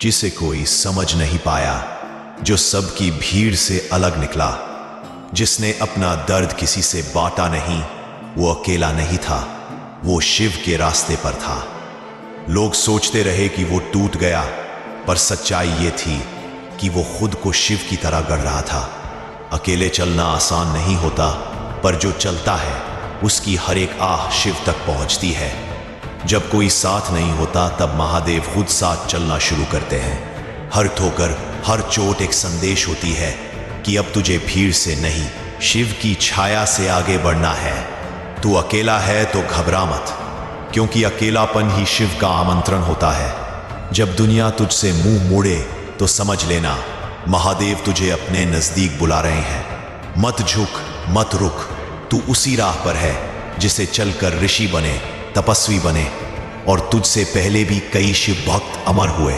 जिसे कोई समझ नहीं पाया, जो सबकी भीड़ से अलग निकला, जिसने अपना दर्द किसी से बांटा नहीं, वो अकेला नहीं था, वो शिव के रास्ते पर था। लोग सोचते रहे कि वो टूट गया, पर सच्चाई ये थी कि वो खुद को शिव की तरह गढ़ रहा था। अकेले चलना आसान नहीं होता, पर जो चलता है उसकी हर एक आह शिव तक पहुंचती है। जब कोई साथ नहीं होता, तब महादेव खुद साथ चलना शुरू करते हैं। हर ठोकर, हर चोट एक संदेश होती है कि अब तुझे भीड़ से नहीं, शिव की छाया से आगे बढ़ना है। तू अकेला है तो घबरा मत, क्योंकि अकेलापन ही शिव का आमंत्रण होता है। जब दुनिया तुझसे मुंह मोड़े तो समझ लेना, महादेव तुझे अपने नजदीक बुला रहे हैं। मत झुक, मत रुक, तू उसी राह पर है जिसे चलकर ऋषि बने, तपस्वी बने, और तुझसे पहले भी कई शिव भक्त अमर हुए।